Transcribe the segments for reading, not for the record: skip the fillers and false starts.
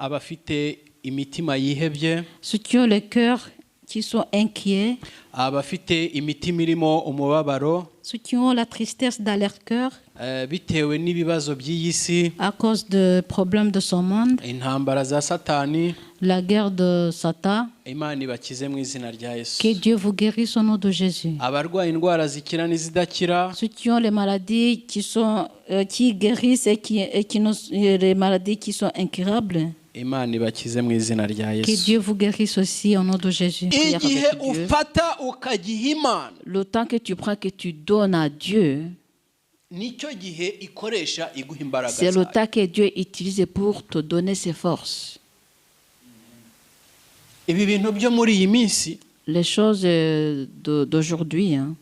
abafite imitima yihebye, ceux qui ont le cœur qui sont inquiets, abafite imitima irimo umubabaro, ceux qui ont la tristesse dans leur cœur bitewe n'ibibazo by'iyi si, à cause des problèmes de ce monde, intambara za Satani, la guerre de Satan. Imana ibakize mu izina rya Yesu. Que Dieu vous guérisse au nom de Jésus. Abarwaye indwara zikira n'izidakira, Ceux qui ont les maladies qui guérissent et qui ont les maladies qui sont incurables. Imana ibakize mu izina rya Que Yesu. Dieu vous guérisse aussi au nom de Jésus. Prière avec Igihe Dieu. ufata ukagiha Imana, Le temps que tu prends, que tu donnes à Dieu, nicyo gihe ikoresha iguha imbaraga c'est le zayo. temps que Dieu utilise pour te donner ses forces. Ibi bintu byo muri iyi minsi, Les choses d'aujourd'hui, hein.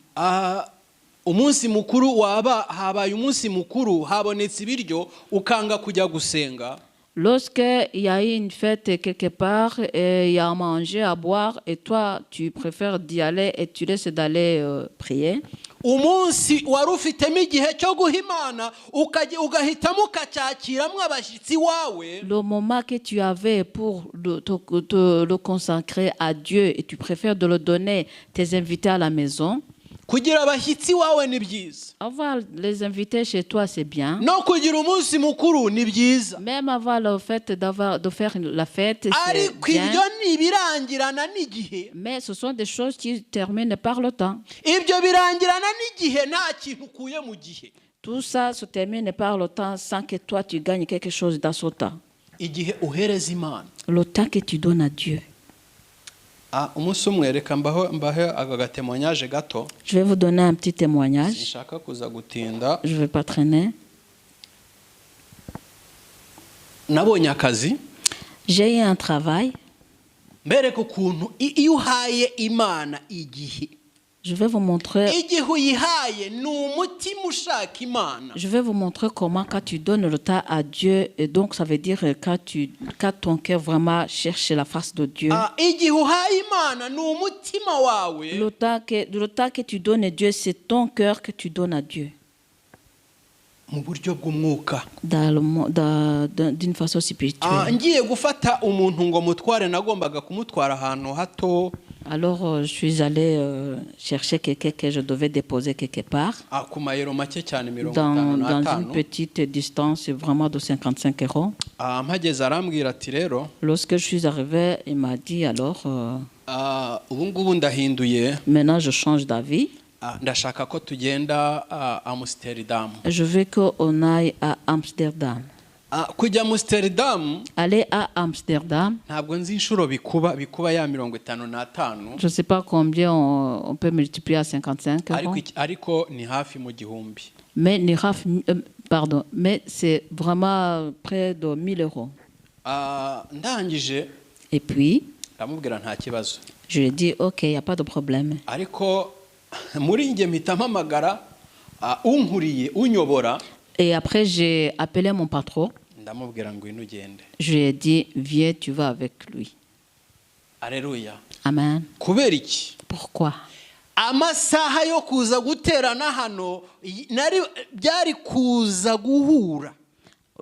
umunsi mukuru habaye umunsi mukuru, habonetse ibiryo ukanga kujya gusenga. Lorsqu'il y a eu une fête quelque part, et il y a à manger, à boire, et toi, tu préfères d'y aller et tu laisses d'aller prier. Umunsi wari ufitemo igihe cyo guha Imana ugahitamo ukacyakiramwo abashyitsi wawe, Le moment que tu avais pour te le consacrer à Dieu et tu préfères de le donner tes invités à la maison. kugira abashyitsi wawe ni byiza, Avoir les invités chez toi, c'est bien. no kugira umunsi mukuru ni byiza, Même avoir le fait de faire la fête, c'est ariko bien. ibyo ntibirangirana n'igihe. Mais ce sont des choses qui terminent par le temps. Ibyo birangirana n'igihe nta kintu ukuye mu gihe. Tout ça se termine par le temps sans que toi tu gagnes quelque chose dans ce temps. Igihe uhereza Imana, Le temps que tu donnes à Dieu. umunsi umwe reka mbahe agatemoignage gato, Je vais vous donner un petit témoignage. sinshaka kuza gutinda. Je ne vais pas traîner. Nabonye akazi, J'ai eu un travail. mbereka ukuntu iyo uhaye Imana igihe, Je vais vous montrer. igihe uyihaye ni umutima ushaka Imana. Je vais vous montrer comment quand tu donnes le temps à Dieu, et donc ça veut dire quand ton cœur vraiment cherche la face de Dieu. Igihe uhaye Imana ni umutima wawe, Le temps que tu donnes à Dieu, c'est ton cœur que tu donnes à Dieu. mu buryo bw'umwuka. D'une façon spirituelle. Ngiye gufata umuntu ngo mutware, nagombaga kumutwara ahantu hato. Alors, je suis allé chercher quelqu'un que je devais déposer quelque part. Ku mayero make cyane Dans 55. une petite distance, vraiment de 55 €. Mpageze arambwira ati rero, Lorsque je suis arrivé, il m'a dit alors, ubu ngubu ndahinduye, maintenant je change d'avis. ndashaka ko tugenda Amsterdam. Je veux qu'on aille à Amsterdam. Kujya Amsterdam, Aller à Amsterdam, ntabwo nzi inshuro bikuba ya 55, je ne sais pas combien on peut multiplier à 55 €. ariko ni hafi mu gihumbi. Mais, mais c'est vraiment près de 1000 €. Ndangije Et puis, ndamubwira nta kibazo, je lui ai dit, OK, il n'y a pas de problème. ariko muri njye mpita mpamagara unkuriye unyobora, Et après, j'ai appelé mon patron. ndamubwira ngo ino ugende. Je lui ai dit, viens, tu vas avec lui. Aleluya. Amen. Kubera iki? Pourquoi? Amasaha yo kuza guterana hano byari kuza guhura.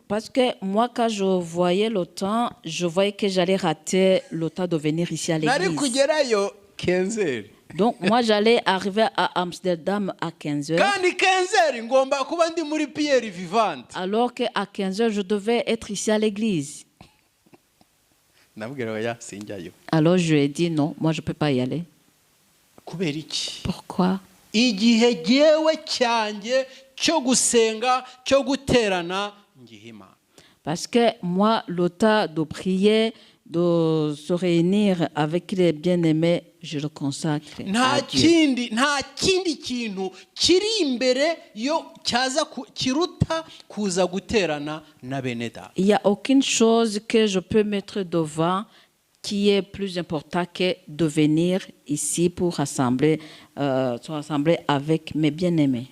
Parce que moi, quand je voyais le temps, je voyais que j'allais rater le temps de venir ici à Nari l'église. kugerayo 15h. Donc, moi, j'allais arriver à Amsterdam à 15 h. Kandi 15h ngomba kuba ndi muri Pierre Vivante. Alors qu'à 15 h, je devais être ici à l'église. Nabwira oya sinjyayo. Alors, je lui ai dit non, moi, je ne peux pas y aller. Kubera iki? Pourquoi? Igihe jewe cyanjye cyo gusenga cyo guterana ngihima. Parce que moi, le temps de prier, de se réunir avec les bien-aimés, je le consacre à Dieu. Nta kindi kintu kiri imbere yo cyaza kiruta kuza guterana na bene data. Il n'y a aucune chose que je peux mettre devant qui est plus important que de venir ici pour se rassembler avec mes bien-aimés.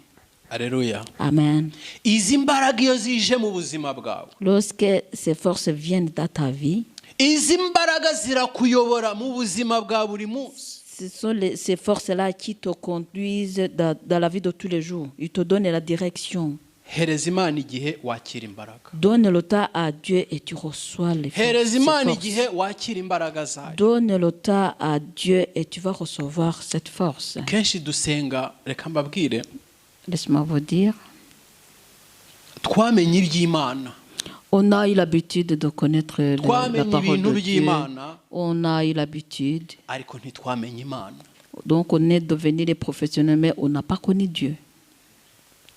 Alléluia. Amen. Izi mbaraga iyo zije mu buzima bwawe, Lorsque ces forces viennent dans ta vie, izi mbaraga zirakuyobora mu buzima bwa buri munsi. ce sont ces forces-là qui te conduisent dans la vie de tous les jours. Ils te donnent la direction. hereza imana igihe wakira imbaraga. Donne le temps à Dieu et tu reçois les Hereza imana forces. igihe wakira imbaraga zayo. Donne le temps à Dieu et tu vas recevoir cette force. Kenshi dusenga, reka mbabwire, Laisse-moi vous dire, twamenye iby'Imana, on a eu l'habitude de connaître la twamenye parole ibintu de Dieu. by'Imana, On a eu l'habitude. ariko ntitwamenye Imana. Donc on est devenu des professionnels, mais on n'a pas connu Dieu.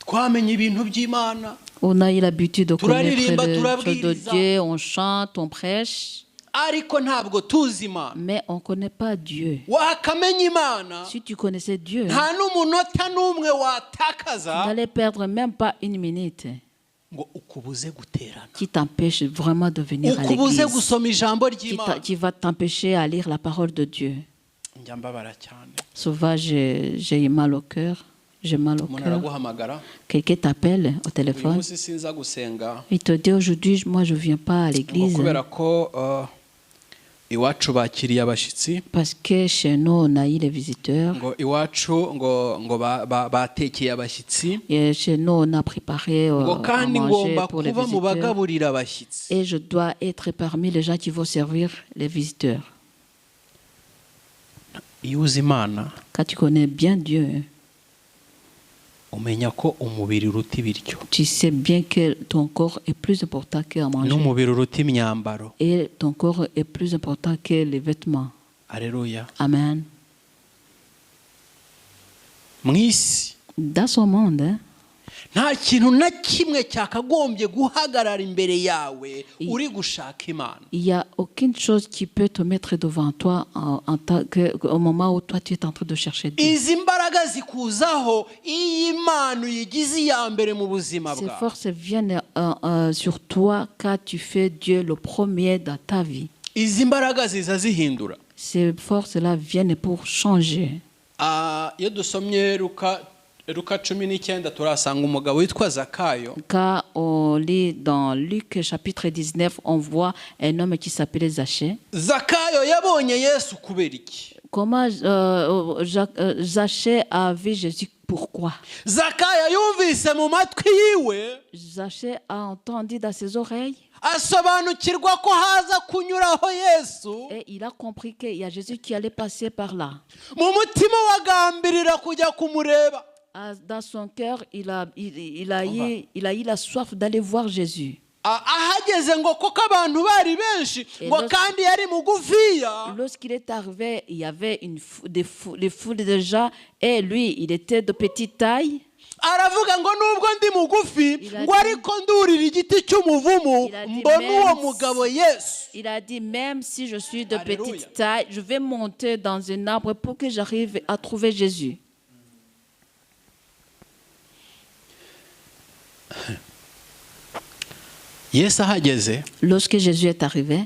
Twamenye ibintu by'Imana, On a eu l'habitude de connaître turaririmba, les choses de turabwiriza, Dieu, on chante, on prêche, ariko ntabwo tuzi Imana. mais on ne connaît pas Dieu. Wakamenya Imana, Si tu connaissais Dieu, nta n'umunota n'umwe tu watakaza n'allais perdre même pas une minute ngo ukubuze guterana, qui t'empêche vraiment de venir à ukubuze l'église, gusoma ijambo ry'Imana. qui va t'empêcher à lire la parole de Dieu. Njya mbabara cyane. Souvent, j'ai eu mal au cœur. J'ai mal au Umuntu cœur. araguhamagara, Quelqu'un t'appelle au uyu téléphone. munsi sinza gusenga Il te dit aujourd'hui, moi, je ne viens pas à ngo l'église kubera ko iwacu bakiriye abashyitsi, parce que chez nous, on a eu les visiteurs. ngo iwacu ngo batekeye abashyitsi, Et chez nous, on a préparé ngo à kandi manger ngomba pour les kuba mu visiteurs. bagaburira abashyitsi. Et je dois être parmi les gens qui vont servir les visiteurs. Iyo uzi Imana Quand tu connais bien Dieu, umenya ko umubiri uruta ibiryo, tu sais bien que ton corps est plus important qu'à manger. n'umubiri uruta imyambaro. Et ton corps est plus important que les vêtements. Aleluya. Amen. Mu isi Dans ce monde, hein, nta kintu na kimwe cyakagombye guhagarara imbere yawe uri gushaka Imana. il n'y a aucune chose qui peut te mettre devant toi au moment où toi tu es en train de chercher Dieu. Izi mbaraga zikuzaho iyo Imana uyigize iya mbere mu buzima Ces bwawe. forces viennent sur toi quand tu fais Dieu le premier dans ta vie. Izi mbaraga ziza zihindura. Ces forces-là viennent pour changer. Iyo dusomye Luka 19 turasanga umugabo witwa Zakayo. Quand on lit dans Luc chapitre 19, on voit un homme qui s'appelait Zachée. Zakayo yabonye Yesu kubera iki? Comment Zachée a vu Jésus? Pourquoi? Zakayo yumvise mu matwi yiwe, Zachée a entendu dans ses oreilles asobanukirwa ko haza kunyuraho Yesu. et il a compris qu'il y a Jésus qui allait passer par là. Mu mutima wagambirira kujya kumureba. Dans son cœur, il a eu la soif d'aller voir Jésus. Ahageze ngo koko abantu bari benshi ngo kandi yari mugufiya. Lorsqu'il est arrivé, il y avait des foules de gens et lui, il était de petite taille. Aravuga ngo nubwo ndi mugufi ngo ariko ndurira igiti cy'umuvumu mbona uwo mugabo Yesu. Il a dit, même si je suis de Alléluia. petite taille, je vais monter dans un arbre pour que j'arrive à trouver Jésus. Yesu ahageze, Lorsque Jésus est arrivé,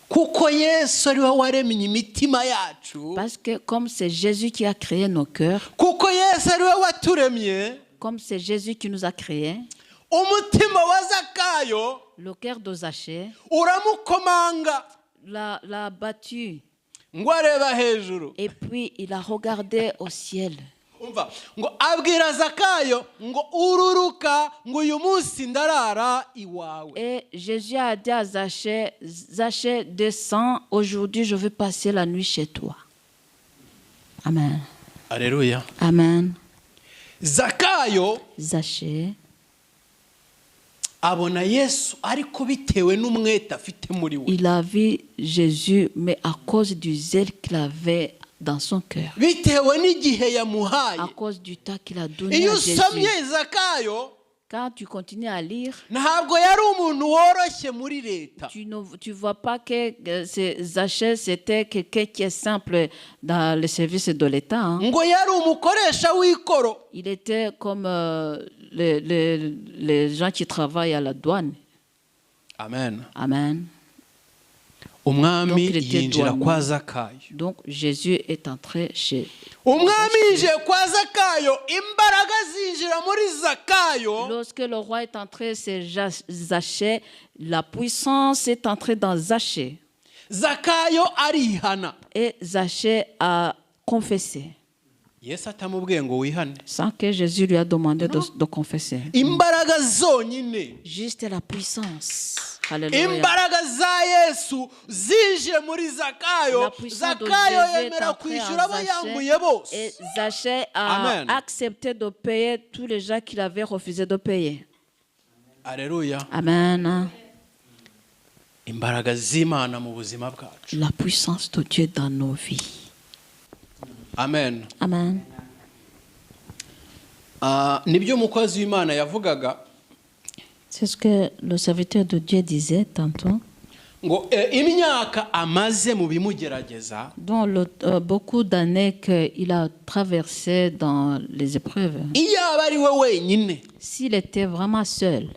kuko Yesu ari we waremye imitima yacu, parce que comme c'est Jésus qui a créé nos cœurs, kuko Yesu ari we waturemye, comme c'est Jésus qui nous a créés, umutima wa Zakayo le cœur de Zachée uramukomanga l'a battu. ngo areba hejuru. Et puis il a regardé au ciel. Umva ngo abwira Zakayo ngo ururuka ngo uyu munsi ndarara iwawe. Et Jésus a dit à Zachée, Zachée, descends, aujourd'hui je vais passer la nuit chez toi. Amen. Aleluya. Amen. Zakayo Zachée abona Yesu ariko bitewe n'umwete afite muri we, il a vu Jésus, mais à cause du zèle qu'il avait dans son cœur, bitewe n'igihe yamuhaye. à cause du temps qu'il a donné Iyo à Jésus. usomye Zakayo Quand tu continues à lire, ntabwo yari umuntu woroshye muri leta. tu vois pas que Zachée, c'était quelqu'un qui est simple dans le service de l'État. Hein. Ngo yari umukoresha w'ikoro. Il était comme les gens qui travaillent à la douane. Amen. Amen. Umwami Donc, il était yinjira douanier. kwa Zakayo. Donc Jésus est entré chez... Umwami yinjiye kwa Zakayo, imbaraga zinjira muri Zakayo. Lorsque le roi est entré chez Zachée, la puissance est entrée dans yesu atamubwiye ngo wihane. sans que Jésus lui a demandé de confesser. Imbaraga zonyine, Juste la puissance. Alléluia. imbaraga za yesu zije muri zakayo. La puissance de Zakayo Jésus est yemera entrée kwishyura en abo yambuye Zachée bose. et Zachée a Amen. accepté de payer tous les gens qu'il avait refusé de payer. Aleluya. Amen. Imbaraga z'Imana mu buzima bwacu. La puissance de Dieu dans nos vies. Amen. Amen. Nibyo umukozi w'Imana yavugaga C'est ce que le serviteur de Dieu disait tantôt. ngo imyaka amaze mu bimugerageza, Dont beaucoup d'années qu'il a traversé dans les épreuves. iyaba ari we wenyine S'il était vraiment seul,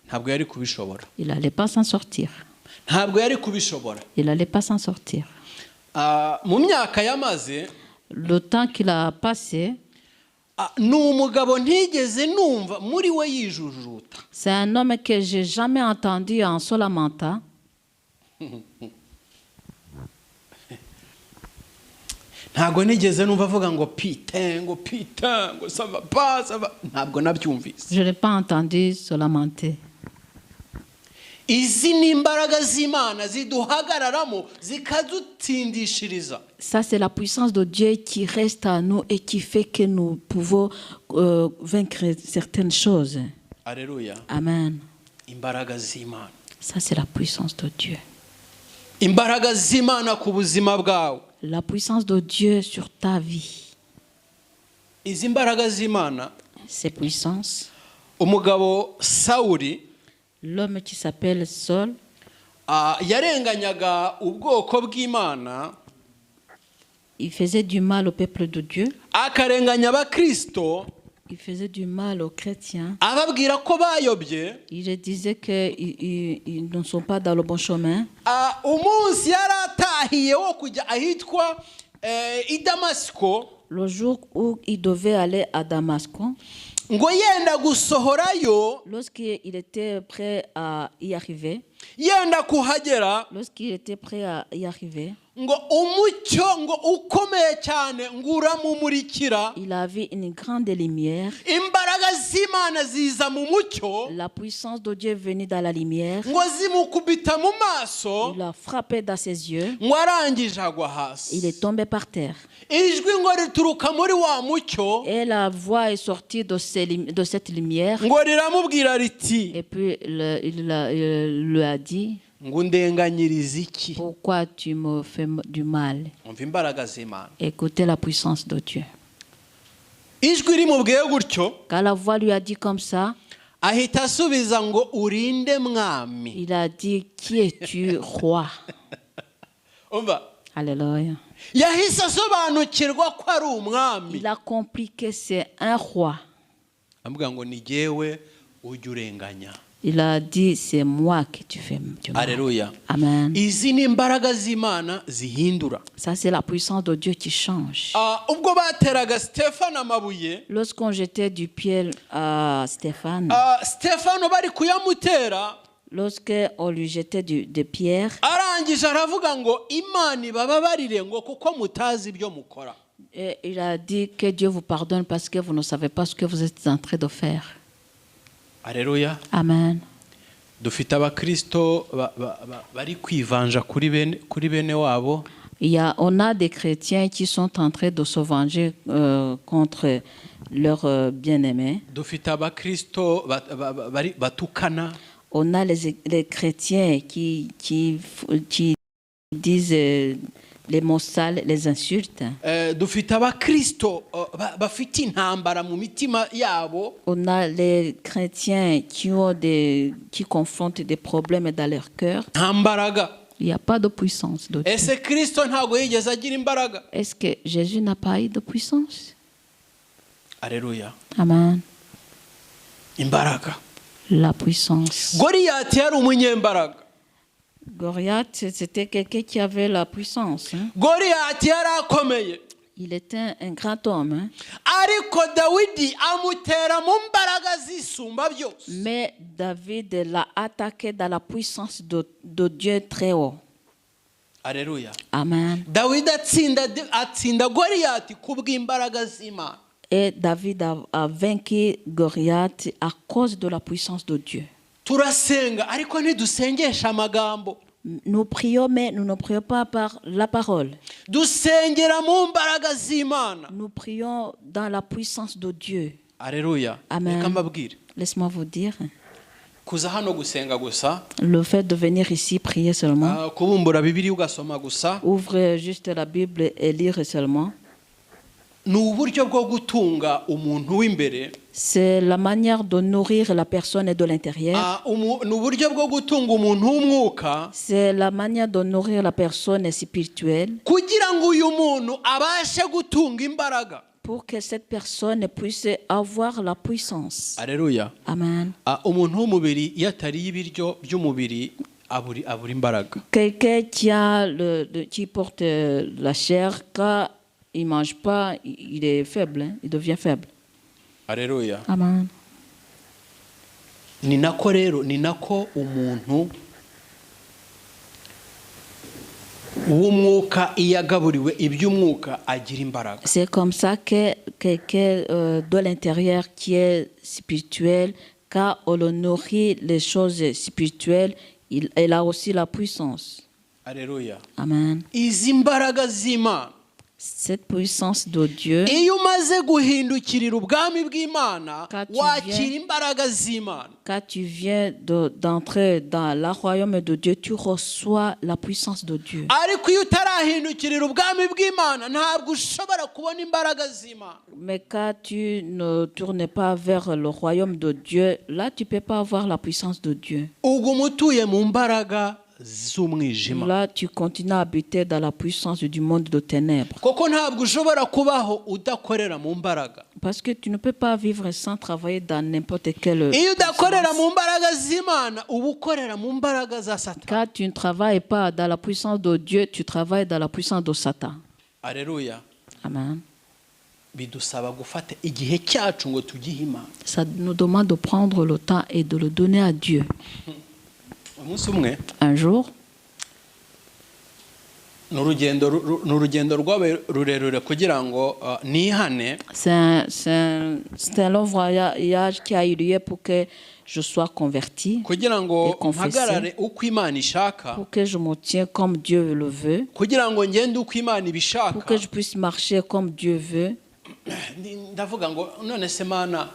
ntabwo yari kubishobora. il n'allait pas s'en sortir. Ntabwo yari kubishobora. Il n'allait pas s'en sortir. Mu myaka yamaze, Le temps qu'il a passé, ni umugabo ntigeze numva muri we yijujuta. c'est un homme que j'ai jamais entendu en se lamentant. Ntabwo nigeze numva avuga ngo pite ngo sava pa sava. Ntabwo nabyumvise. Je n'ai pas entendu se lamenter. Izi ni imbaraga z'Imana ziduhagararamo zikadutsindishiriza. Ça, c'est la puissance de Dieu qui reste à nous et qui fait que nous pouvons vaincre certaines choses. Alléluia. Amen. Imbaraga z'Imana. Ça, c'est la puissance de Dieu. Imbaraga z'Imana ku buzima bwawe. La puissance de Dieu sur ta vie. Izi mbaraga z'Imana, Ces puissances. umugabo Sawuli, L'homme qui s'appelle Saul, yarenganyaga ubwoko bw'Imana, il faisait du mal au peuple de Dieu. akarenganya abakristo, Il faisait du mal aux chrétiens. ababwira ko bayobye. Il disait qu'ils ne sont pas dans le bon chemin. Umunsi yari atahiye wo kujya ahitwa i Damasiko, Le jour où il devait aller à Damasque, ngo yenda gusohorayo, lorsqu'il était prêt à y arriver, yenda kuhagera, lorsqu'il était prêt à y arriver, ngo umucyo ngo ukomeye cyane ngo uramumurikira. il a vu une grande lumière. Imbaraga z'Imana ziza mu mucyo, La puissance de Dieu est venue dans la lumière. ngo zimukubita mu maso, Il a frappé dans ses yeux. ngo arangije agwa hasi. Il est tombé par terre. Ijwi ngo rituruka muri wa mucyo, Et la voix est sortie de cette lumière. ngo riramubwira riti, Et puis il lui a dit, ngo undenganyirize iki? pourquoi tu me fais du mal? Umva imbaraga z'Imana. Écoutez la puissance de Dieu. Ijwi rimubwiye gutyo, Quand la voix lui a dit comme ça, ahita asubiza ngo urinde mwami. il a dit, qui es-tu, roi? Umva, Alléluia. yahise asobanukirwa ko ari umwami. Il a compris que c'est un roi. Amubwira ngo ni jyewe ujya urenganya. Il a dit, c'est moi que tu fais du mal. Alléluia. Amen. Izi ni imbaraga z'Imana zihindura. Ça, c'est la puissance de Dieu qui change. Ubwo bateraga Stefano amabuye, Lorsqu'on jetait du pied à Stéphane, Stefano bari kuyamutera, lorsqu'on lui jetait des pierres, arangije aravuga ngo Imana ibababarire ngo kuko mutazi ibyo mukora. et il a dit que Dieu vous pardonne parce que vous ne savez pas ce que vous êtes en train de faire. Alléluia. Amen. Dufite abakristo bari kwivanja kuri bene wabo. On a des chrétiens qui sont en train de se venger contre leurs bien-aimés. Dufite abakristo batukana. On a les chrétiens qui disent les mots sales, les insultes. Dufite abakristo bafite intambara mu mitima yabo. On a les chrétiens qui confrontent des problèmes dans leur cœur. Ntambaraga. Il n'y a pas de puissance de Dieu. Ese Kristo ntabwo yigeze agira imbaraga? Est-ce que Jésus n'a pas eu de puissance? Alléluia. Amen. Imbaraga. La puissance. Goliyati yari umunyembaraga. Goliath, c'était quelqu'un qui avait la puissance. Goliyati yari akomeye. Il était un grand homme. Ariko Dawidi amutera mu mbaraga zisumba byose. Mais David l'a attaqué dans la puissance de Dieu très haut. Aleluya. Amen. Dawidi atsinda Goliyati kubw'imbaraga z'Imana. Et David a vaincu Goliath à cause de la puissance de Dieu. Turasenga ariko ntidusengesha amagambo. Nous prions, mais nous ne prions pas par la parole. Dusengera mu mbaraga z'Imana. Nous prions dans la puissance de Dieu. Aleluya. Amen. Reka mbabwire. Laisse-moi vous dire, Kuza hano gusenga gusa, le fait de venir ici prier seulement, kubumbura Bibiliya ugasoma gusa, ouvrir juste la Bible et lire seulement, ni uburyo bwo gutunga umuntu w'imbere. c'est la manière de nourrir la personne de l'intérieur. Ni uburyo bwo gutunga umuntu w'umwuka, C'est la manière de nourrir la personne spirituelle kugira ngo uyu muntu abashe gutunga imbaraga. pour que cette personne puisse avoir la puissance. Aleluya. Amen. Umuntu w'umubiri iyo atariye ibiryo by'umubiri abura imbaraga. Quelqu'un qui porte la chair, quand il ne mange pas, il est faible, hein, il devient faible. Aleluya. Amen. Ni nako umuntu w'umwuka iyo agaburiwe iby'umwuka agira imbaraga. C'est comme ça que quelqu'un de l'intérieur qui est spirituel, quand on le nourrit les choses spirituelles, il a aussi la puissance. Aleluya. Amen. Izi mbaraga z'Imana, Cette puissance de Dieu, iyo umaze guhindukirira ubwami bw'Imana, Quand tu wakira imbaraga z'Imana. quand tu viens d'entrer dans le royaume de Dieu, tu reçois la puissance de Dieu. Ariko iyo utarahindukirira ubwami bw'Imana ntabwo ushobora kubona imbaraga z'Imana. Mais quand tu ne tournes pas vers le royaume de Dieu, là, tu ne peux pas avoir la puissance de Dieu. Uguma utuye mu mbaraga z'umwijima. Là, tu continues à habiter dans la puissance du monde de ténèbres. Koko ntabwo ushobora kubaho udakorera mu mbaraga. Parce que tu ne peux pas vivre sans travailler dans n'importe quelle... Iyo udakorera mu mbaraga z'Imana uba ukorera mu mbaraga za Satani. Quand tu ne travailles pas dans la puissance de Dieu, tu travailles dans la puissance de Satan. Aleluya. Amen. Bidusaba gufata igihe cyacu ngo tugihe Imana. Ça nous demande de prendre le temps et de le donner à Dieu. Umunsi umwe Un jour, ni urugendo rwabaye rurerure kugira ngo nihane. c'est un long voyage qui a eu lieu pour que je sois converti, kugira ngo Et confesser. mpagarare uko Imana ishaka, pour que je me tienne comme Dieu le veut, kugira ngo ngende uko Imana pour ibishaka. que je puisse marcher comme Dieu veut. Ndavuga ngo none se Mana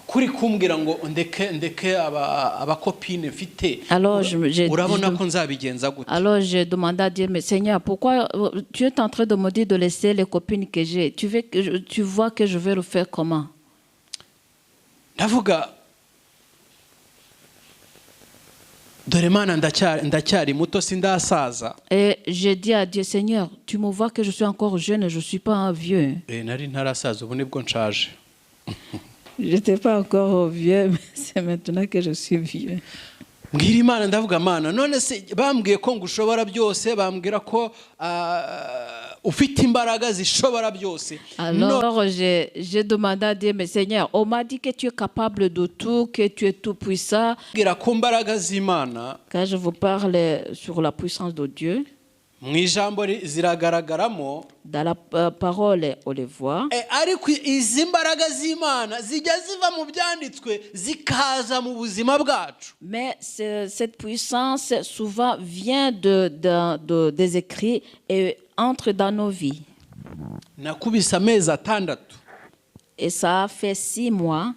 kuri kumbwira ngo ndeke abakopine mfite, Alors, urabona ko nzabigenza gute? alors j'ai demandé à Dieu, mais Seigneur, pourquoi tu es en train de me dire de laisser les copines que j'ai? Tu vois que je vais le faire comment? Ndavuga dore Mana ndacyari muto sindasaza. Et j'ai dit à Dieu, Seigneur, tu me vois que je suis encore jeune, je ne suis pas un vieux. Nari ntarasaza ubu nibwo nshaje. Je n'étais pas encore vieux, mais c'est maintenant que je suis vieux. Mbwira Imana ndavuga Mana none se bambwiye ko ngushobora byose, bambwira ko ufite imbaraga zishobora byose. Alors j'ai demandé à Dieu, mais Seigneur, on m'a dit que tu es capable de tout, que tu es tout puissant. Mbwira ko imbaraga z'Imana Quand je vous parle sur la puissance de Dieu, mu ijambo ziragaragaramo, dans la parole, on les voit. ariko izi mbaraga z'Imana zijya ziva mu byanditswe zikaza mu buzima bwacu. Mais cette puissance souvent vient des écrits et entre dans nos vies. Nakubise amezi 6. Et ça a fait 6 mois.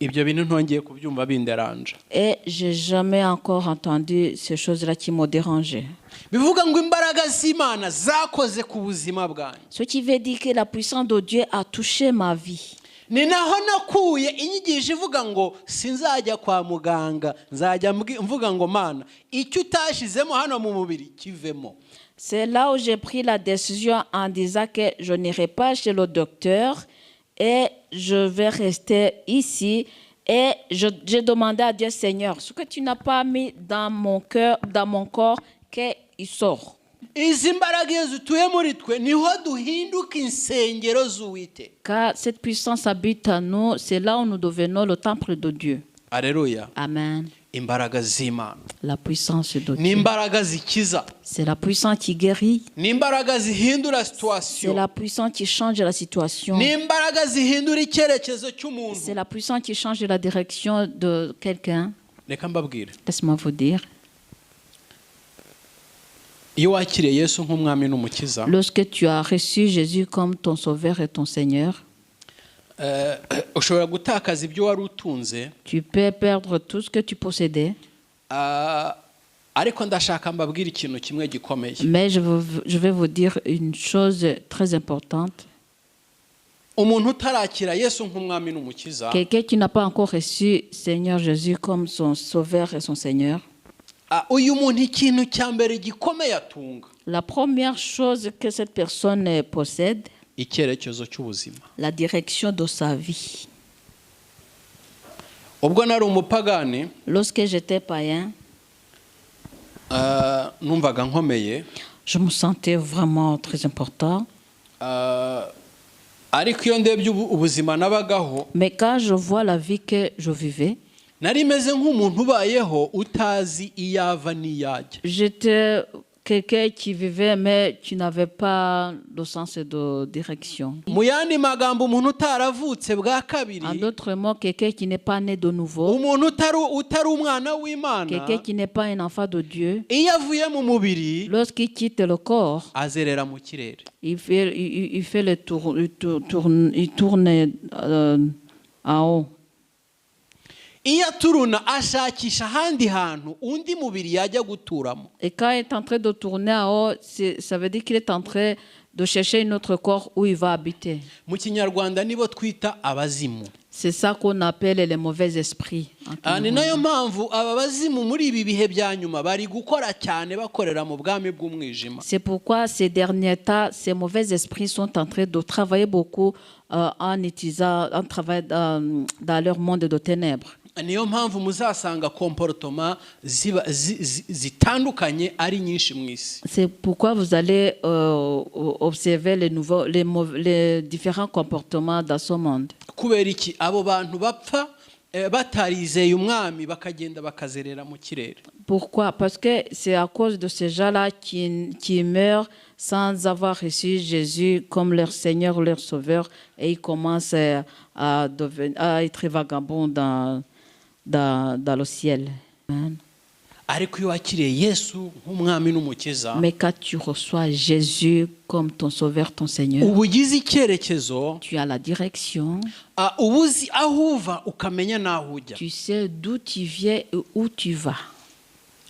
Ibyo bintu ntongeye kubyumva binderanje. Et je n'ai jamais encore entendu ces choses-là qui m'ont dérangé. Bivuga ngo imbaraga z'Imana zakoze ku buzima bwanjye. Ce qui veut dire que la puissance de Dieu a touché ma vie. Ni naho nakuye inyigisho ivuga ngo sinzajya kwa muganga, nzajya mvuga ngo Mana icyo utashizemo hano mu mubiri kivemo. C'est là où j'ai pris la décision en disant que je n'irai pas chez le docteur et je vais rester ici. Et j'ai demandé à Dieu, Seigneur, ce que tu n'as pas mis dans mon cœur, dans mon corps, qu'il sort. Izi mbaraga iyo zituye muri twe niho duhinduka insengero z'Uwiteka. Car cette puissance habite en nous, c'est là où nous devenons le temple de Dieu. Alléluia. Amen. imbaraga z'Imana La puissance de ni Dieu. imbaraga zikiza C'est la puissance qui guérit. ni imbaraga zihindura C'est situation la puissance qui change la situation. ni imbaraga zihindura icyerekezo C'est cy'umuntu. la puissance qui change la direction de quelqu'un. Reka mbabwire, Laisse-moi vous dire. iyo wakiriye Yesu nk'umwami n'umukiza, Lorsque tu as reçu Jésus comme ton sauveur et ton Seigneur, ushobora gutakaza ibyo wari utunze, tu peux perdre tout ce que tu possédais. ariko ndashaka mbabwire ikintu kimwe gikomeye. Mais je vais vous dire une chose très importante. Umuntu utarakira Yesu nk'umwami n'umukiza, Quelqu'un qui n'a pas encore reçu Seigneur Jésus comme son sauveur et son Seigneur, uyu muntu ikintu cya mbere gikomeye atunga, la première chose que cette personne possède, icyerekezo cy'ubuzima. la direction de sa vie. Ubwo nari umupagani, Lorsque j'étais païen, numvaga nkomeye, je me sentais vraiment très important. ariko iyo ndebye ubuzima nabagaho, Mais quand je vois la vie que je vivais, nari meze nk'umuntu ubayeho utazi iyo ava n'iyajya. j'étais quelqu'un qui vivait, mais qui n'avait pas le sens de direction. Mu yandi magambo, umuntu utaravutse bwa kabiri, En d'autres mots, quelqu'un qui n'est pas né de nouveau, umuntu utari umwana w'Imana, quelqu'un qui n'est pas un enfant de Dieu, iyo avuye mu mubiri lorsqu'il quitte le corps, azerera mu kirere. il fait le tour, il tourne en haut. Iyo aturuna ashakisha ahandi hantu undi mubiri yajya guturamo. Et quand il est en train de tourner en haut, ça veut dire qu'il est en train de chercher un autre corps où il va habiter. Mu Kinyarwanda nibo twita abazimu. C'est ça qu'on appelle les mauvais esprits. Ni nayo mpamvu aba bazimu muri ibi bihe bya nyuma bari gukora cyane bakorera mu bwami bw'umwijima. C'est pourquoi ces derniers temps, ces mauvais esprits sont en train de travailler beaucoup en travaillant dans leur monde de ténèbres. Niyo mpamvu muzasanga comportement zitandukanye ari nyinshi mu isi. C'est pourquoi vous allez observer les différents comportements dans ce monde. Kubera iki abo bantu bapfa batarizeye umwami bakagenda bakazerera mu kirere. Pourquoi? Parce que c'est à cause de ces gens-là qui meurent sans avoir reçu Jésus comme leur Seigneur ou leur Sauveur, et ils commencent à être vagabonds dans le ciel. Amen. Ariko iyo wakiriye Yesu nk'umwami n'umukiza, Mais quand tu reçois Jésus comme ton Sauveur, ton Seigneur, ubugize icyerekezo, tu as la direction, ubuzi aho uva ukamenya n'aho ujya. tu sais d'où tu viens et où tu vas.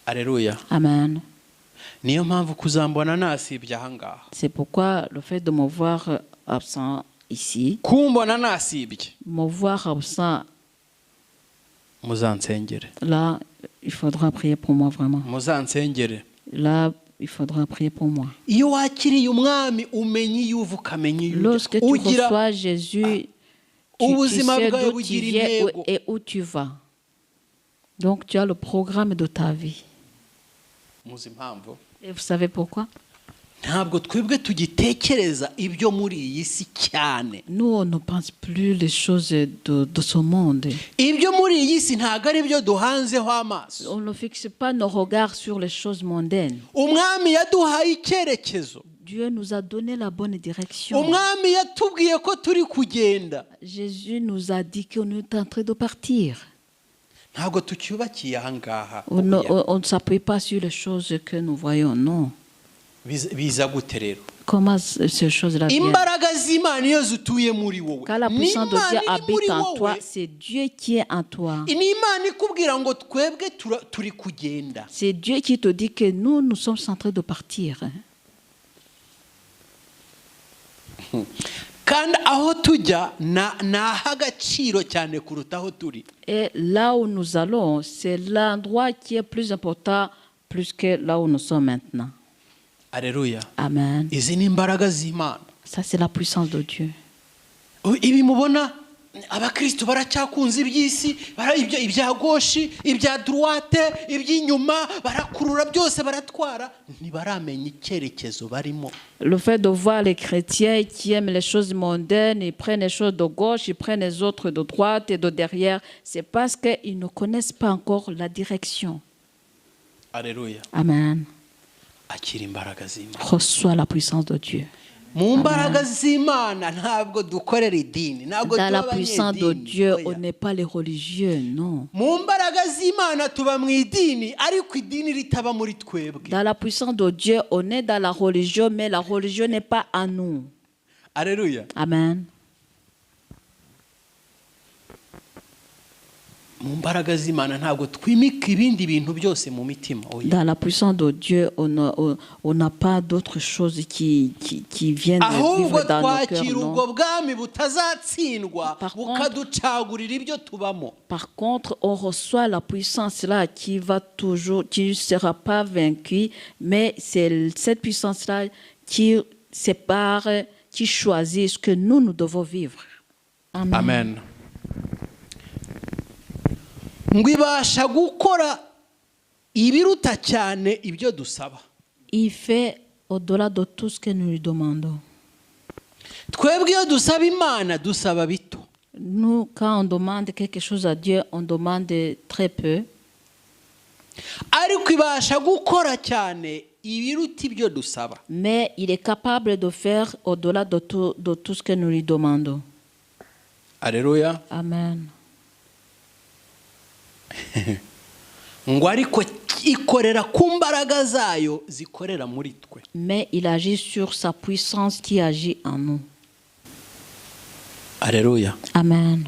Alléluia. Amen. Niyo mpamvu kuzambona nasibye aha ngaha. C'est pourquoi le fait de me voir absent ici, Kumbona nasibye, me voir absent muzansengere. là, il faudra prier pour moi vraiment. Muzansengere. Là, il faudra prier pour moi. Iyo wakiriye umwami umenya iyo uva ukamenya iyo Lorsque tu ugira reçois Jésus, tu ubuzima sais bwawe d'où tu bugira viens intego. et où tu vas. Donc, tu as le programme de ta vie. Muzi impamvu? Et vous savez pourquoi? Ntabwo twebwe tugitekereza ibyo muri iyi si cyane. Nous, on ne pense plus les choses de ce monde. Ibyo muri iyi si ntabwo ari byo duhanzeho amaso. On ne fixe pas nos regards sur les choses mondaines. Umwami yaduhaye icyerekezo. Dieu nous a donné la bonne direction. Umwami yatubwiye ko turi kugenda. Jésus nous a dit qu'on est en train de partir. Ntabwo tucyubakiye aha ngaha. On ne s'appuie pas sur les choses que nous voyons, non. Biza gute rero? Comment ces choses-là viennent? Imbaraga z'Imana iyo zituye muri wowe. Quand la puissance de Dieu habite en toi, wowe. c'est Dieu qui est en toi. Ni Imana ikubwira ngo twebwe turi kugenda. C'est Dieu qui te dit que nous sommes en train de partir. Kandi aho tujya n'ah'agaciro cyane kuruta aho turi. Et là où nous allons, c'est l'endroit qui est plus important, plus que là où nous sommes maintenant. Alléluia. Amen. Izi ni imbaraga z'Imana. Ça, c'est la puissance de Dieu. Ibi mubona abakristo baracyakunze iby'isi, ibya goshi, ibya droite, iby'inyuma, barakurura byose baratwara, ntibaramenya icyerekezo barimo. Le fait de voir les chrétiens qui aiment les choses mondaines, ils prennent les choses de gauche, ils prennent les autres de droite et de derrière, c'est parce qu'ils ne connaissent pas encore la direction. Alléluia. Amen. Akira imbaraga z'Imana. Reçois la puissance de Dieu. Mu mbaraga z'Imana ntabwo dukorera idini, ntabwo Dans la tuba puissance de abanyedini. Dieu, Oya. on n'est pas les religieux, non. Mu mbaraga z'Imana tuba mu idini, ariko idini ritaba muri twebwe. Dans la puissance de Dieu, on est dans la religion, mais la religion n'est pas en nous. Alléluia. Amen. Mu mbaraga z'Imana ntabwo twimika ibindi bintu byose mu mitima. Oya. Dans la puissance de Dieu, on n'a pas d'autres choses qui viennent Ahubwo vivre dans nos cœurs, twakira non. ubwo bwami butazatsindwa Par contre- bukaducagurira ibyo tubamo. Par contre, on reçoit la puissance là qui va toujours, qui ne sera pas vaincue, mais c'est cette puissance là qui sépare, qui choisit ce que nous devons vivre. Amen. Amen. Ngo ibasha gukora ibiruta cyane ibyo dusaba. Il fait au-delà de tout ce que nous lui demandons. Twebwe iyo dusaba Imana dusaba bito. Nous, quand on demande quelque chose à Dieu, on demande très peu. Ariko ibasha gukora cyane ibiruta ibyo dusaba. Mais il est capable de faire au-delà de tout ce que nous lui demandons. Alléluia. Amen. Ngo ariko ikorera ku mbaraga zayo zikorera muri twe. Mais il agit sur sa puissance qui agit en nous. Alléluia. Amen.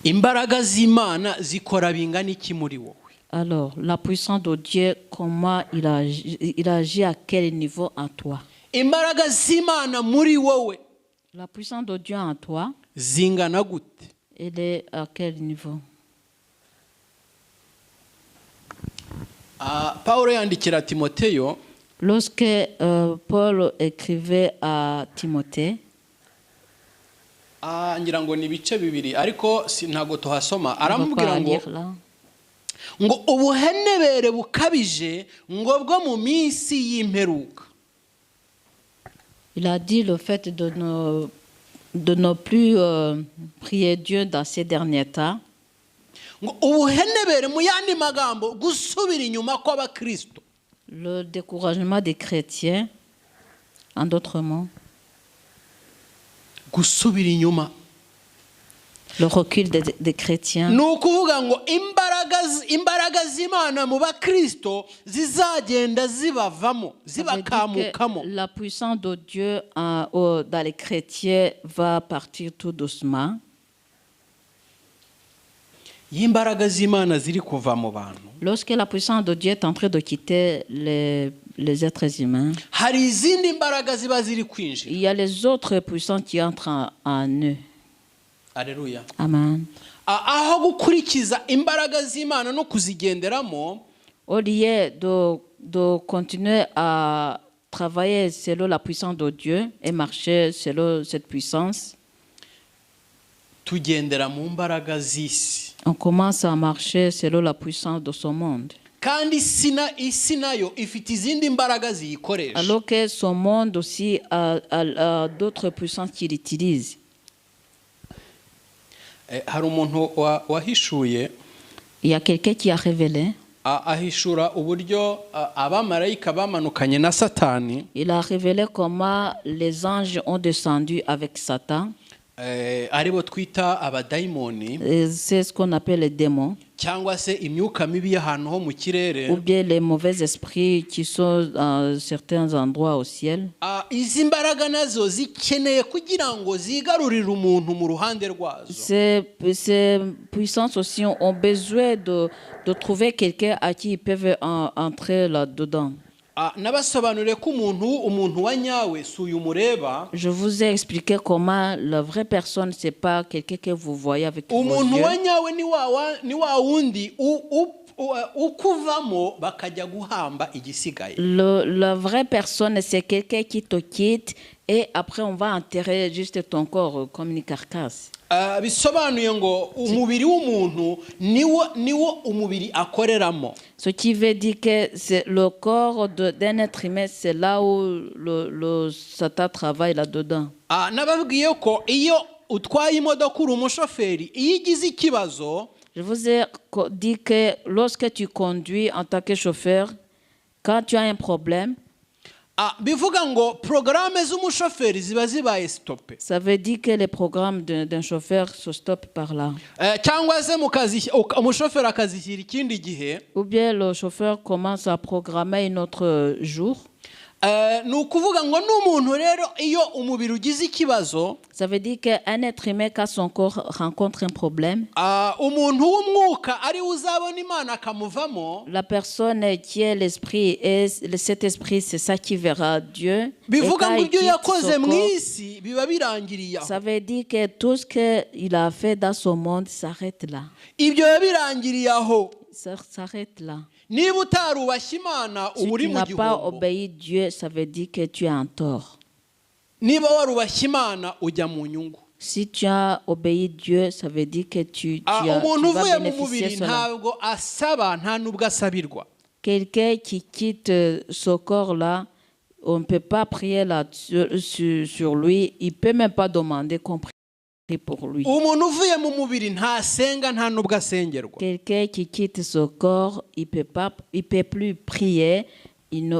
Imbaraga z'Imana zikora bingana iki muri wowe? Alors, la puissance de Dieu, comment il agit à quel niveau en toi? Imbaraga z'Imana muri wowe La puissance de Dieu en toi, zingana gute? elle est à quel niveau? Paulo yandikira Timoteyo Lorsque Paul écrivait à Timothée, ngira ngo ni ibice bibiri ariko ntago tuhasoma, on va pas aramubwira ngo lire là. ngo ubuhenebere bukabije ngo bwo mu minsi y'imperuka. Il a dit le fait de ne plus prier Dieu dans ces derniers temps. Ngo ubuhenebere mu yandi magambo gusubira inyuma kw'abakristo. Le découragement des chrétiens, en d'autres mots, Gusubira inyuma le recul des chrétiens. ni ukuvuga ngo imbaraga z'Imana mu bakristo zizagenda zibavamo Ça veut dire zibakamukamo. que la puissance de Dieu dans les chrétiens va partir tout doucement. Iyo imbaraga z'Imana ziri kuva mu bantu, Lorsque la puissance de Dieu est en train de quitter les êtres humains, hari izindi mbaraga ziba ziri kwinjira. il y a les autres puissances qui entrent en eux. Alléluia. Amen. Aho gukurikiza imbaraga z'Imana no kuzigenderamo, Au lieu de continuer à travailler selon la puissance de Dieu et marcher selon cette puissance, tugendera mu mbaraga z'isi. on commence à marcher selon la puissance de ce monde. Kandi isi nayo ifite izindi mbaraga ziyikoresha. Alors que ce monde aussi a d'autres puissances qu'il utilise. Hari umuntu wahishuye Il y a quelqu'un qui a révélé, ahishura uburyo abamarayika bamanukanye na Satani, il a révélé comment les anges ont descendu avec Satan. aribo twita abadayimoni Et c'est ce qu'on appelle les démons, cyangwa se imyuka mibi y'ahantu ho mu kirere. ou bien les mauvais esprits qui sont dans certains endroits au ciel. Izi mbaraga nazo zikeneye kugira ngo zigarurire umuntu mu ruhande rwazo. Ces puissances aussi ont besoin de trouver quelqu'un à qui ils peuvent entrer là-dedans. Nabasobanuriye ko umuntu wa nyawe si uyu mureba. Je vous ai expliqué comment la vraie personne, c'est pas quelqu'un que vous voyez avec vos Umuntu yeux. wa nyawe ni wa wundi ukuvamo bakajya guhamba igisigaye. La vraie personne, c'est quelqu'un qui te quitte et après on va enterrer juste ton corps comme une carcasse. bisobanuye ngo umubiri w'umuntu niwo umubiri akoreramo. Ce qui veut dire que c'est le corps d'un être humain, c'est là où le Satan travaille là-dedans. Nababwiye ko iyo utwaye imodoka uri umushoferi iyo igize ikibazo. Je vous ai dit que lorsque tu conduis en tant que chauffeur, quand tu as un problème, bivuga ngo programme z'umushoferi ziba zibaye stoppe. Ça veut dire que les programmes d'un chauffeur se stoppent par là. Cyangwa se umushoferi akazishyira ikindi gihe. Ou bien le chauffeur commence à programmer un autre jour. Ni ukuvuga ngo n'umuntu rero iyo umubiri ugize ikibazo. Ça veut dire qu'un être humain quand son corps rencontre un problème. Umuntu w'umwuka ari uzabona Imana akamuvamo. La personne qui est l'esprit et cet esprit c'est ça qui verra Dieu. Bivuga ngo ibyo yakoze mu isi biba birangiriye aho. Ça veut dire que tout ce qu'il a fait dans ce monde s'arrête là. Ibyo birangiriye aho. Ça s'arrête là. Niba utarubashye Imana Si uri tu mu n'as pas gihombo. obéi Dieu, ça veut dire que tu es en tort. Niba warubashye Imana ujya mu nyungu. Si tu as obéi Dieu, ça veut dire que tu umuntu vas uvuye mu bénéficier mubiri cela. ntabwo asaba nta nubwo asabirwa. Quelqu'un qui quitte ce corps-là, on ne peut pas prier là sur lui. Il ne peut même pas demander qu'on prie pour lui. Umuntu uvuye mu mubiri ntasenga nta nubwo asengerwa. Quelqu'un qui quitte ce corps, il peut plus prier.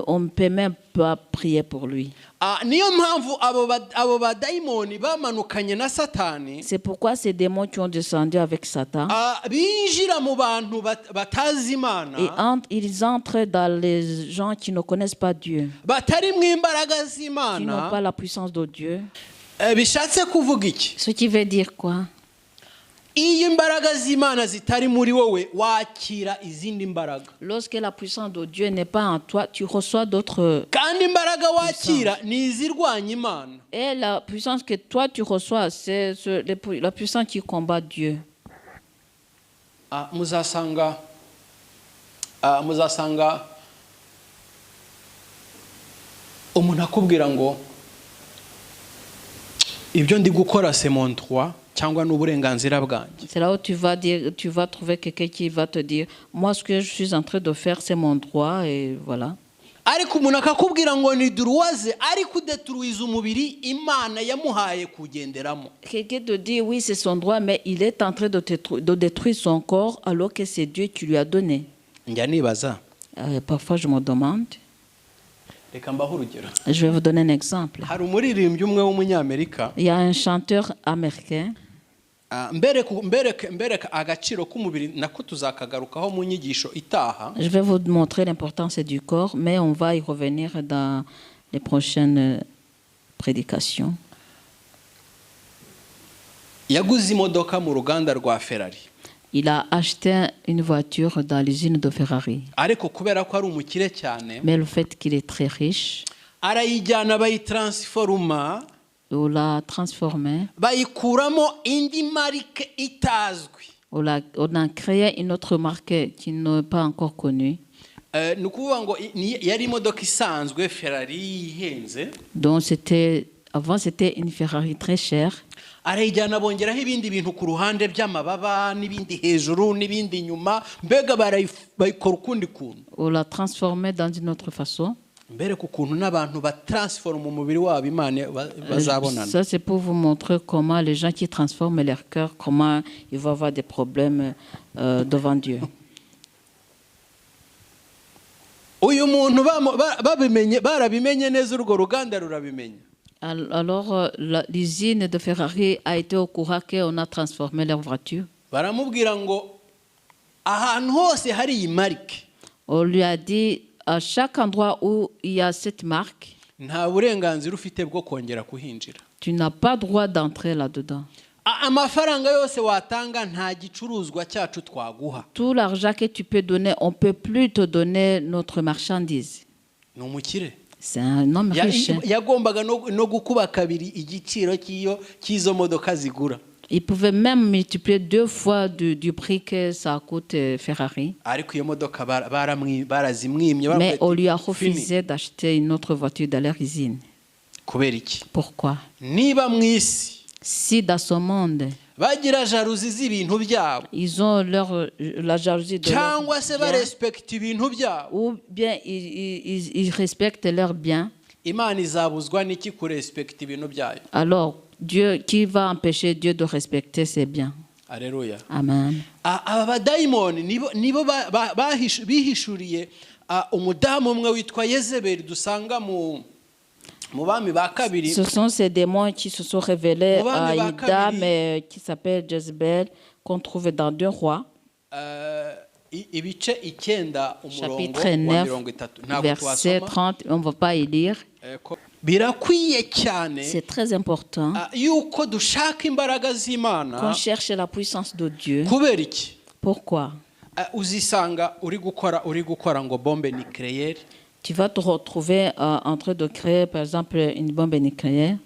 On ne peut même pas prier pour lui. Niyo mpamvu abo badayimoni bamanukanye na Satani. C'est pourquoi ces démons qui ont descendu avec Satan, binjira mu bantu batazi Imana. et ils entrent dans les gens qui ne connaissent pas Dieu, Batari mu imbaraga qui n'ont z'Imana. pas la puissance de Dieu. Bishatse kuvuga iki? Ce qui veut dire quoi? Iyo imbaraga z'Imana zitari muri wowe wakira izindi mbaraga. Lorsque la puissance de Dieu n'est pas en toi, tu reçois d'autres. Kandi imbaraga wakira ni izirwanya Imana. Et la puissance que toi tu reçois, c'est la puissance qui combat Dieu. Muzasanga umuntu akubwira ngo ibyo ndi gukora c'est mon droit cyangwa n'uburenganzira bwanjye. C'est là où tu vas trouver quelqu'un qui va te dire, moi ce que je suis en train de faire c'est mon droit et voilà. Ariko umuntu akakubwira ngo ni droit ariko udetruiza umubiri Imana yamuhaye kugenderamo. Quelqu'un te dit oui c'est son droit mais il est en train de détruire son corps alors que c'est Dieu qui lui a donné. Njya nibaza. Parfois je me demande. Reka mbaho urugero. Je vais vous donner un exemple. Hari umuririmbyi umwe w'umunyamerika. Il y a un chanteur américain. Mbereka agaciro k'umubiri nako tuzakagarukaho mu nyigisho itaha. Je vais vous montrer l'importance du corps, mais on va y revenir dans les prochaines prédications. Yaguze imodoka mu ruganda rwa Ferrari. Il a acheté une voiture dans l'usine de Ferrari. Ariko kubera ko ari umukire cyane. Mais le fait qu'il est très riche, arayijyana bayitransforma. On l'a transformé. Bayikuramo indi marque itazwi. On a créé une autre marque qui n'est pas encore connue. Ni ukuvuga ngo yari imodoka isanzwe Ferrari ihenze. Donc avant c'était une Ferrari très chère. Arayijyana bongeraho ibindi bintu ku ruhande by'amababa n'ibindi hejuru n'ibindi nyuma mbega bayikora ukundi kuntu. On l'a transformé dans une autre façon. Mbere ku kuntu n'abantu batransforme umubiri wabo Imana bazabonana. Ça c'est pour vous montrer comment les gens qui transforment leur cœur, comment ils vont avoir des problèmes devant Dieu. Uyu muntu barabimenye neza urwo ruganda rurabimenye. Alors l'usine de Ferrari a été au courant qu'on a transformé leur voiture. Baramubwira ngo ahantu hose hari iyi marque. On lui a dit à chaque endroit où il y a cette marque, nta burenganzira ufite bwo kongera kuhinjira. Tu n'as pas droit d'entrer là-dedans. Amafaranga yose watanga nta gicuruzwa cyacu twaguha. Tout l'argent que tu peux donner, on peut plus te donner notre marchandise. Ni umukire. C'est un homme riche. Yagombaga no gukuba kabiri igiciro cy'izo modoka zigura. Il pouvait même multiplier 2 fois du prix que ça coûte Ferrari. Mais on lui a refusé d'acheter une autre voiture dans leur usine. Pourquoi? Si dans ce monde, bagira jalousie z'ibintu byabo Ils ont la jalousie de leur cyangwa se bien, barespekta ibintu byabo. ou bien ils respectent leurs biens. Imana izabuzwa n'iki kurespekta ibintu byayo? Alors, Dieu, qui va empêcher Dieu de respecter ses biens? Aleluya. Amen. Aba badayimoni nibo bihishuriye umudamu umwe witwa Yezebeli dusanga mu bami ba kabiri. Ce sont ces démons qui se sont révélés à une dame qui s'appelle Jezebel, qu'on trouve dans 2 Rois. Ibice 9 umurongo Chapitre wa 9, 30. verset 30, on ne va pas y lire. Birakwiye cyane C'est très important yuko dushaka imbaraga z'Imana. qu'on cherche la puissance de Dieu. Kubera iki? Pourquoi? Uzisanga uri gukora ngo bombe nucléaire. Tu vas te retrouver en train de créer, par exemple, une bombe nucléaire.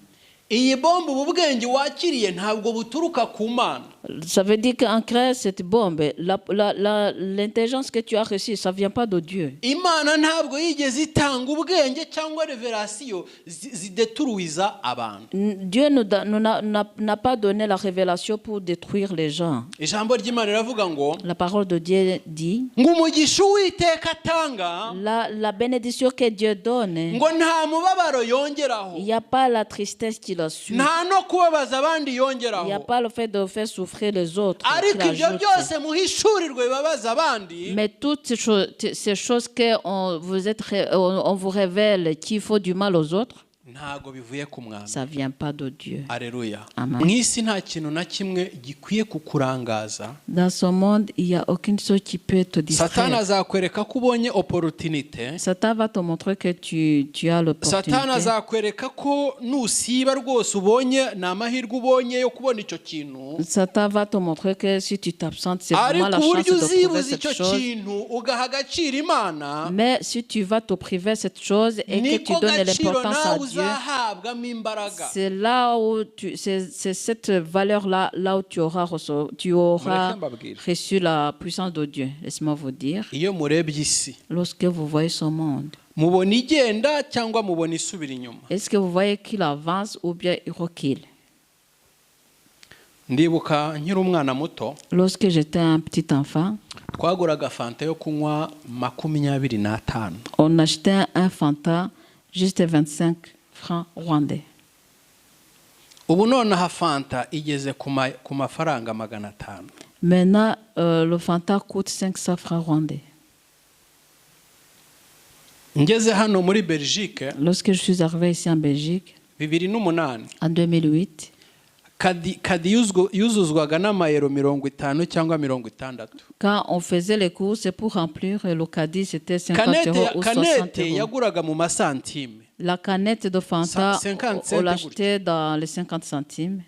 Iyi bombe ubu bwenge wakiriye ntabwo buturuka ku Mana. Ça veut dire qu'en créant cette bombe, l'intelligence que tu as reçue, ça ne vient pas de Dieu. Imana ntabwo yigeze itanga ubwenge cyangwa revelation zideturuiza abantu. Dieu n'a pas donné la révélation pour détruire les gens. Ijambo ry'Imana riravuga ngo La parole de Dieu dit, ngo umugisha Uwiteka atanga la bénédiction que Dieu donne, ngo nta mubabaro yongeraho, il n'y a pas la tristesse qui la suit. nta no kubabaza abandi Il n'y a yongeraho. pas le fait de faire souffrir les autres. qui Ariko ibyo l'ajoute. byose muhishurirwe bibabaza abandi. Mais toutes ces choses qu'on vous révèle qu'il faut du mal aux autres, Ntago bivuye ku Mwami. ça ne vient pas de Dieu. Aleluya. Amen. Mw'isi nta kintu na kimwe gikwiye kukurangaza. Dans ce monde, il n'y a aucune chose qui peut te Satani distraire. azakwereka ko ubonye opportunité. Satan va te montrer que tu as l'opportunité. Satani azakwereka ko nusiba rwose ubonye ni amahirwe ubonye yo kubona icyo kintu. Satan va te montrer que si tu t'absentes, c'est vraiment Ariko la chance uburyo de trouver uzibuza cette icyo chose. kintu ugaha agaciro Imana, Mais si tu vas te priver cette chose et que tu niko donnes gaciro l'importance à nawe Dieu, uzahabwamo imbaraga. c'est là où c'est cette valeur-là, là où tu auras reçu la puissance de Dieu. Laisse-moi vous dire, Iyo murebye isi lorsque vous voyez ce monde, mubona igenda cyangwa mubona isubira inyuma? est-ce que vous voyez qu'il avance ou bien il recule? Ndibuka nkiri umwana muto Lorsque j'étais un petit enfant, twaguraga fanta yo kunywa 25. on achetait un Fanta juste 25 francs rwandais. Ubu nonaha fanta igeze ku mafaranga 500. Maintenant, le Fanta coûte 500 francs rwandais. Ngeze hano muri Belgique Lorsque je suis arrivé ici en Belgique, 2008, en 2008, kadi yuzuzwaga n'amayero 50 cyangwa 60. quand on faisait les courses, c'est pour remplir le caddie, c'était 50 euros ou 60 Kanete euros. yaguraga mu masantime. La canette de Fanta, 50 on l'achetait dans les 50 centimes.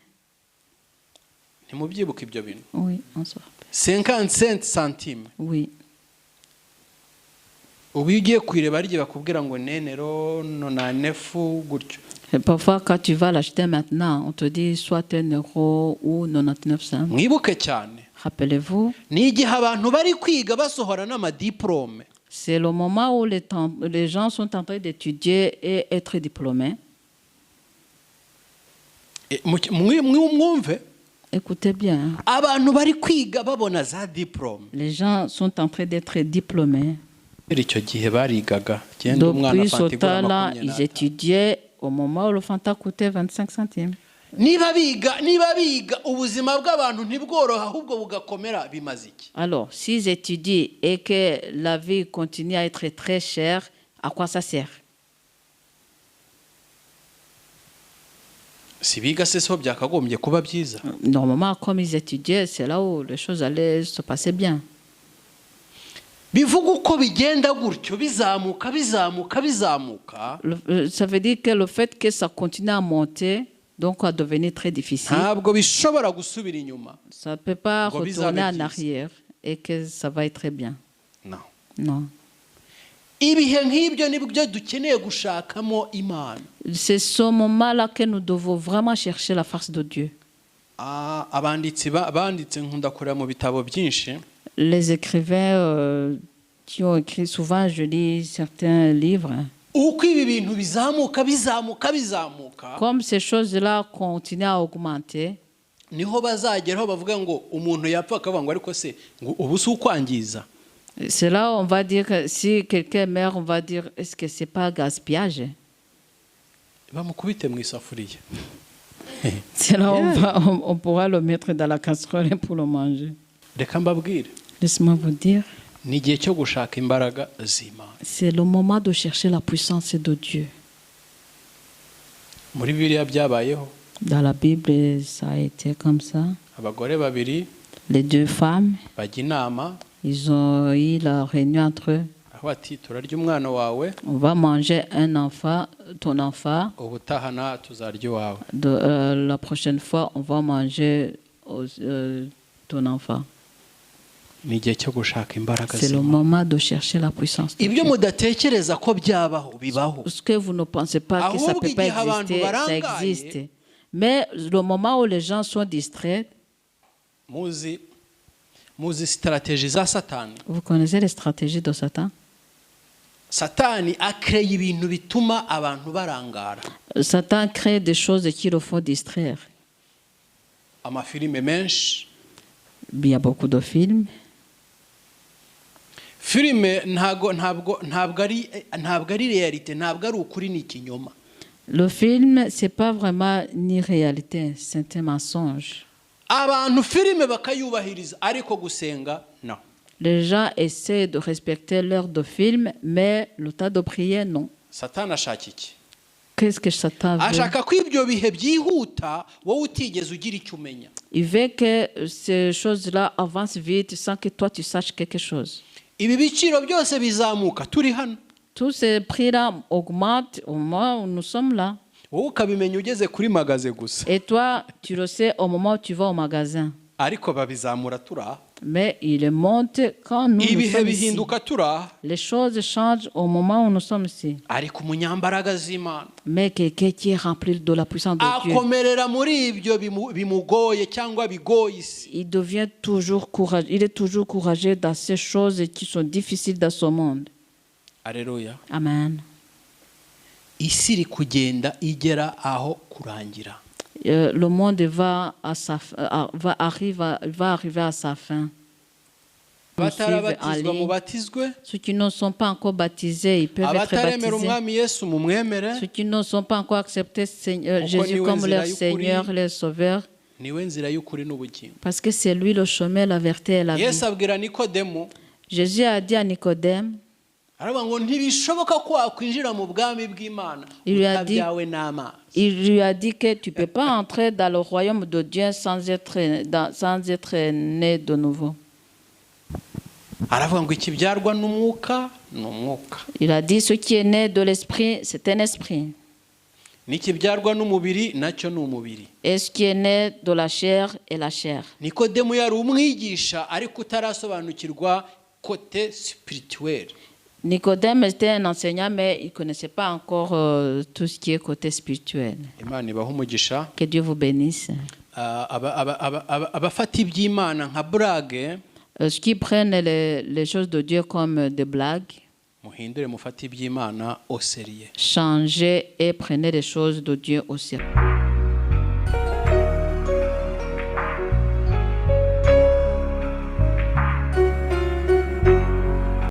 Ntimubyibuka ibyo bintu? Oui, on se rappelle. 50 centimes. Oui. Ubu iyo ugiye kwireba arye bakubwira ngo nenero nonanefu gutyo. Et parfois, quand tu vas l'acheter maintenant, on te dit soit 1 euro ou 99 cents. Mwibuke cyane. Rappelez-vous, Ni igihe abantu bari kwiga basohora n'amadiplome. c'est le moment où les gens sont en train d'étudier et être diplômés. Mwumve, Écoutez bien, abantu bari kwiga babona za diplome. les gens sont en train d'être diplômés. Icyo gihe barigaga. Genda umwana Depuis ce fanta igura temps-là, ils 25. étudiaient au moment où le Fanta coûtait 25 centimes. Niba biga ubuzima bw'abantu ntibworoha ahubwo bugakomera bimaze iki? Alors, s'ils étudient et que la vie continue à être très chère, à quoi ça sert? Si biga se so byakagombye kuba byiza. Normalement, comme ils étudiaient, c'est là où les choses allaient se passer bien. Bivuga uko bigenda gutyo bizamuka. Ça veut dire que le fait que ça continue à monter, donc à devenir très difficile, Ntabwo bishobora gusubira inyuma. ça ne peut pas Ngo retourner bizabe en byiza. arrière et que ça va être bien. No. Non. Ibihe nk'ibyo nibyo dukeneye gushakamo Imana. C'est ce moment-là que nous devons vraiment chercher la face de Dieu. Abanditsi banditse nkunda kureba mu bitabo byinshi. Les écrivains qui ont écrit souvent, je lis certains livres. Uko ibi bintu bizamuka. Comme ces choses-là continuent à augmenter, niho bazageraho bavuga ngo umuntu yapfa akavuga ngo ariko se ngo ubu si ukwangiza. C'est là où on va dire que si quelqu'un meurt, on va dire est-ce que c'est pas gaspillage? Bamukubite mu isafuriya. C'est là où on pourra le mettre dans la casserole pour le manger. Reka mbabwire. Laisse-moi vous dire. Ni igihe cyo gushaka imbaraga z'Imana. C'est le moment de chercher la puissance de Dieu. Muri Bibiliya byabayeho. Dans la Bible, ça a été comme ça. Abagore babiri Les deux femmes, bajya inama, ils ont eu la réunion entre eux. aho ati turarya umwana wawe, On va manger un enfant, ton enfant. ubutahana tuzarya iwawe. La prochaine fois, on va manger ton enfant. Ni igihe cyo gushaka imbaraga C'est le z'Imana. moment de chercher la puissance de Ibyo Dieu. mudatekereza ko byabaho bibaho. Ce que vous ne pensez pas que ça ne peut pas exister, ça existe. Mais le moment où les gens sont distraits, Muzi strategie za Satani. vous connaissez les stratégies de Satan? Satani akreye ibintu bituma abantu barangara. Satan crée des choses qui le font distraire. Amafilime menshi, Il y a beaucoup de films. filime ntabwo ari realite, ntabwo ari ukuri, ni ikinyoma. Le film, c'est pas vraiment ni réalité, c'est un mensonge. Abantu filime bakayubahiriza ariko gusenga no. Les gens essaient de respecter l'heure de film, mais le temps de prière, non. Satani ashaka iki? Qu'est-ce que Satan veut? Ashaka ko ibyo bihe byihuta wowe utigeze ugira icyo umenya. Il veut que ces choses-là avancent vite sans que toi tu saches quelque chose. Ibi biciro byose bizamuka turi hano. Tous ces prix-là augmentent au moment où nous sommes là. Wowe ukabimenya ugeze kuri magaze gusa. Et toi, tu le sais au moment où tu vas au magasin. Ariko babizamura turaha. Mais il monte quand nous Ibihe sommes ici. bihinduka turaha. Les choses changent au moment où nous sommes ici. Ariko umunyambaraga z'Imana Mais quelqu'un qui est rempli de la puissance de Dieu, akomerera muri ibyo bimugoye cyangwa bigoye isi. il devient toujours courageux. Il est toujours courageux dans ces choses qui sont difficiles dans ce monde. Alleluia. Amen. Isi iri kugenda igera aho kurangira. Le monde va arriver à sa fin. Batarabatizwa mubatizwe. Ceux qui ne sont pas encore baptisés, ils peuvent être Abataremera baptisés. umwami Yesu mumwemere. Ceux qui ne sont pas encore acceptés Jésus niwe comme nzira leur y'ukuri. Seigneur, leur Sauveur, Niwe nzira y'ukuri n'ubugingo. parce que c'est lui le chemin, la vérité et la vie. Yesu abwira Nikodemo, Jésus a dit à Nicodème, aravuga ngo ntibishoboka ko wakwinjira mu bwami bw'Imana Il lui a dit- utabyawe n'amazi. il lui a dit que tu ne peux pas entrer dans le royaume de Dieu sans être né de nouveau. Aravuga ngo ikibyarwa n'umwuka ni umwuka, Il a dit ce qui est né de l'esprit, c'est un esprit. n'ikibyarwa n'umubiri nacyo ni umubiri. Et ce qui est né de la chair est la chair. Nikodemu yari umwigisha ariko utarasobanukirwa kote spirituel. Nicodème était un enseignant, mais il ne connaissait pas encore tout ce qui est côté spirituel. Imana ibaha umugisha. Que Dieu vous bénisse. Abafata iby'Imana nka burage, Ceux qui prennent les choses de Dieu comme des blagues, muhindure mufate iby'Imana au sérieux. changez et prenez les choses de Dieu au sérieux.